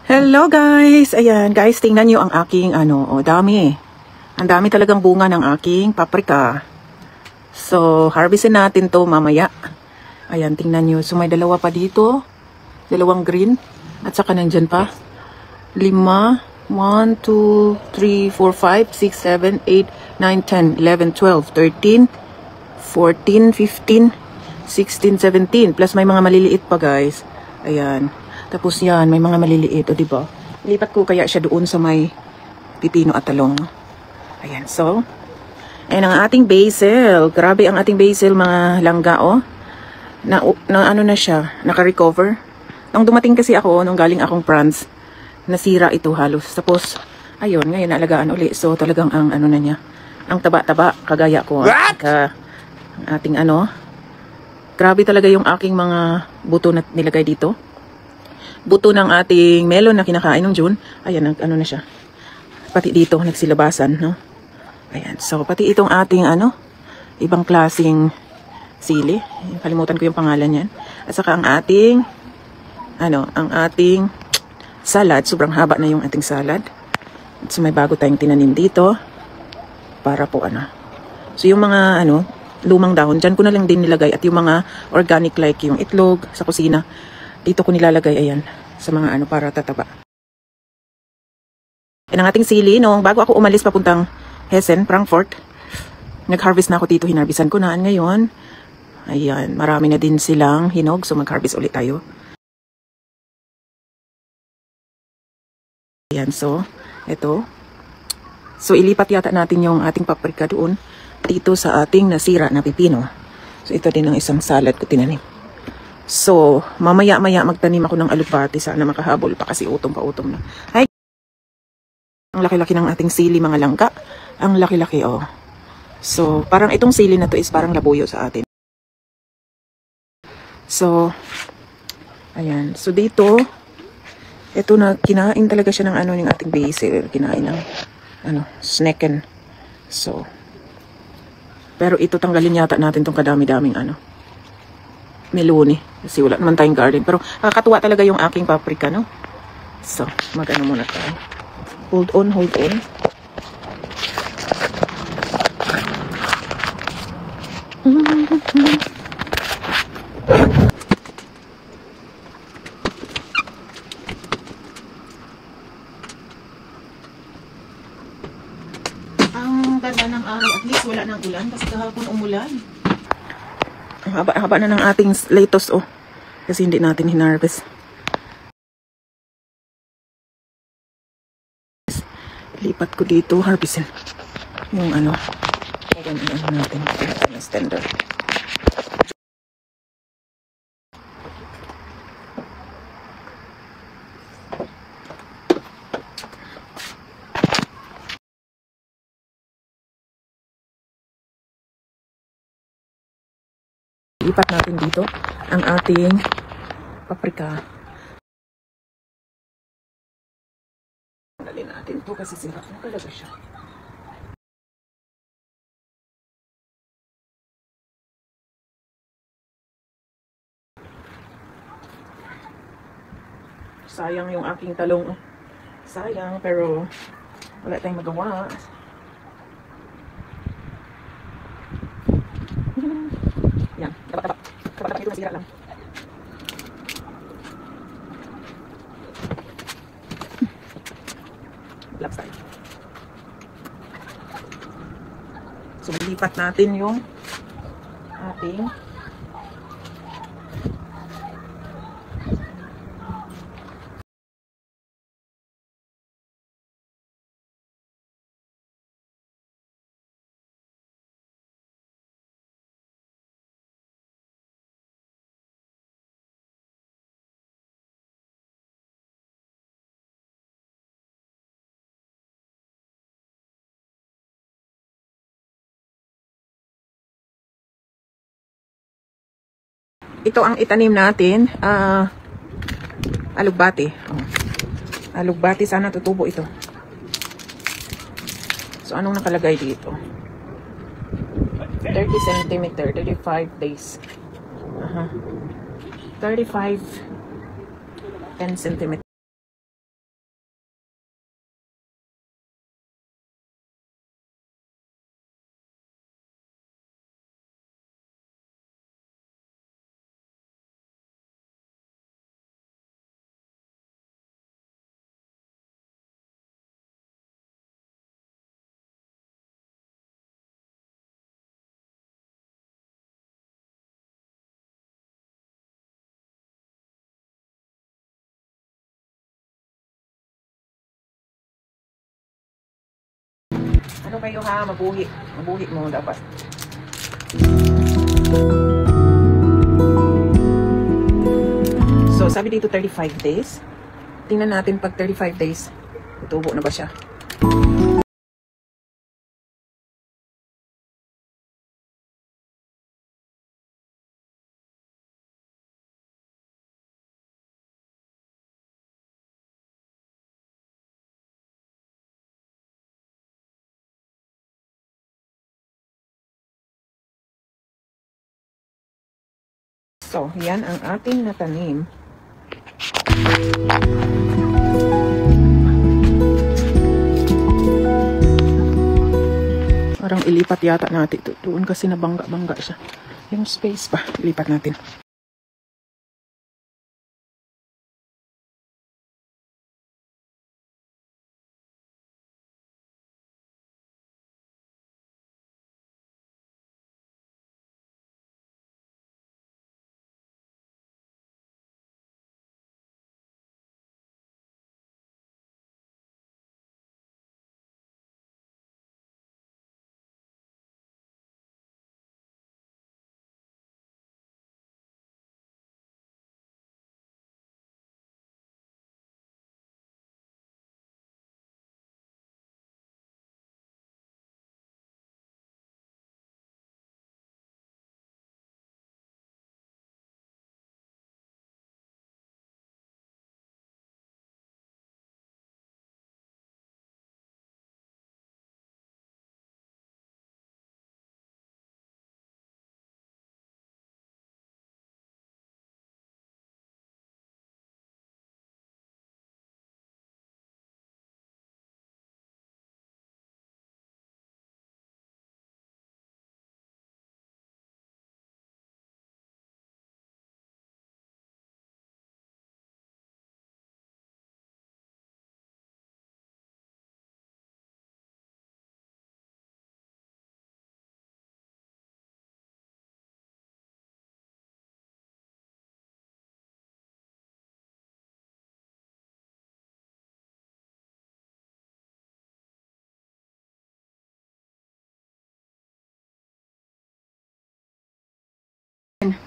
Hello guys! Ayan guys, tingnan nyo ang aking dami. Ang dami talagang bunga ng aking paprika. So, harvestin natin to mamaya. Ayan, tingnan nyo. So, may dalawa pa dito. Dalawang green. At saka nandyan pa. 5, 1, 2, 3, 4, 5, 6, 7, 8, 9, 10, 11, 12, 13, 14, 15, 16, 17. Plus may mga maliliit pa guys. Ayan. Tapos yan, may mga maliliit, o diba? Lipat ko kaya siya doon sa may pipino at talong. Ayan, so. Ayan ang ating basil. Grabe ang ating basil, mga langga, oh. Ano na siya, naka-recover. Nung dumating kasi ako, nung galing akong France, nasira ito halos. Tapos, ayun, ngayon naalagaan uli. So, talagang ang na niya, ang taba-taba, kagaya ko. Ang ating grabe talaga yung aking mga buto na nilagay dito. Buto ng ating melon na kinakain ng June. Ayan, na siya. Pati dito, nagsilabasan, no? Ayan, so pati itong ating ibang klaseng sili. Kalimutan ko yung pangalan niyan. At saka ang ating, ang ating salad. Sobrang haba na yung ating salad. At so may bago tayong tinanim dito. Para po So yung mga, lumang dahon, dyan ko na lang din nilagay. At yung mga organic like yung itlog sa kusina, dito ko nilalagay, ayan, sa mga para tataba. Yan ang ating sili. Bago ako umalis papuntang Hessen, Frankfurt, nag-harvest na ako dito. Hinarbisan ko na ngayon. Ayan, marami na din silang hinog. So mag-harvest ulit tayo. Ayan, so, ito. So ilipat yata natin yung ating paprika doon dito sa ating nasira na pipino. So ito din ang isang salad ko tinanim. So, mamaya-maya magtanim ako ng alubati. Sana makahabol pa kasi utom pa utom na. Ay, ang laki-laki ng ating sili, mga langka. Ang laki-laki, oh. So, parang itong sili na to is parang labuyo sa atin. So, ayan. So, dito, ito na, kinain talaga siya ng yung ating basil. Kinain ng, snacken. So, pero ito tanggalin yata natin tong kadami-daming meloni. Kasi wala naman tayong garden. Pero nakakatuwa talaga yung aking paprika, no? So, muna tayo. Hold on, hold on. Ang ganda ng araw. At least wala nang ulan. Kasi kahapon umulan. Ang haba-haba na ng ating lettuce, oh. Kasi hindi natin hinarvest. Lipat ko dito, harvestin. Yung natin. Standard. Lipat natin dito ang ating paprika. Tanggalin natin ito kasi sirap na talaga siya. Sayang yung aking talong. Sayang, pero wala tayong magawa. Yan, taba-taba. Taba-taba ito, nasira lang. Labs tayo. So, lipat natin yung ating ito ang itanim natin, alugbati. Alugbati, sana tutubo ito. So, anong nakalagay dito? 30 cm, 35 days. 35, 10 cm. Ano kayo ha, mabuhi. Mabuhi mo dapat. So, sabi dito 35 days. Tingnan natin pag 35 days, tutubo na ba siya? So, yan ang ating natanim. Parang ilipat yata natin. Doon kasi nabangga-bangga siya. Yung space pa, ilipat natin.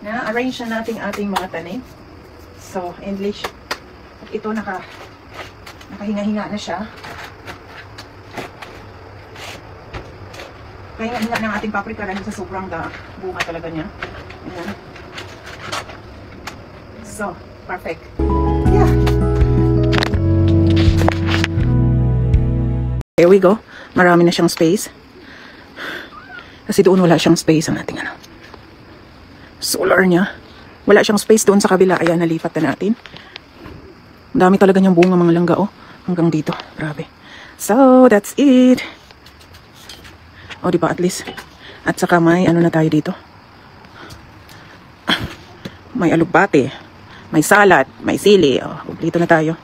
Na-arrange na natin ating mga tanim. So, English. At ito nakahinga-hinga na siya. Kahinga-hinga ng ating paprika dahil sa sobrang bunga talaga niya. Ayan. So, perfect. Yeah. There we go. Marami na siyang space. Kasi doon wala siyang space ang ating solar niya. Wala siyang space doon sa kabila. Ayan, nalipat na natin. Dami talaga niyang bunga mga langga, oh. Hanggang dito. Grabe. So, that's it. O, diba, at least. At saka may ano na tayo dito. May alugbate. May salad. May sili. O, dito na tayo.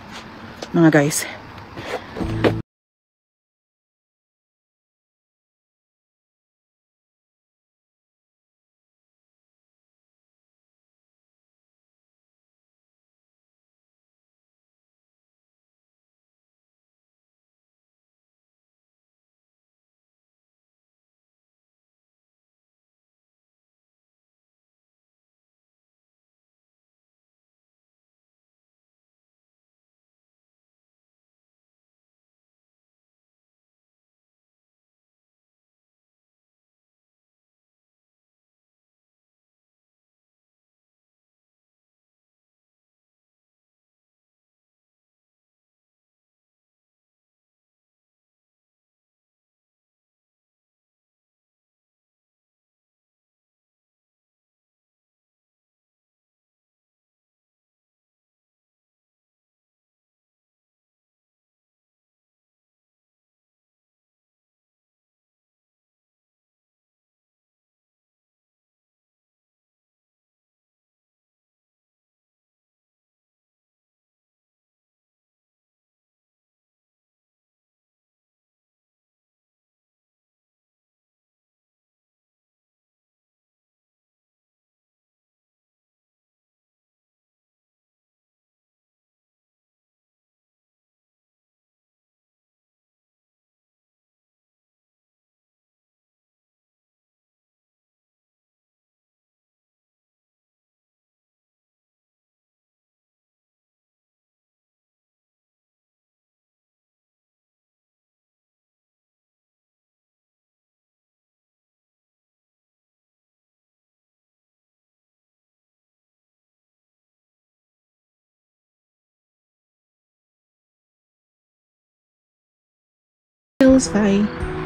Mga guys. Bye.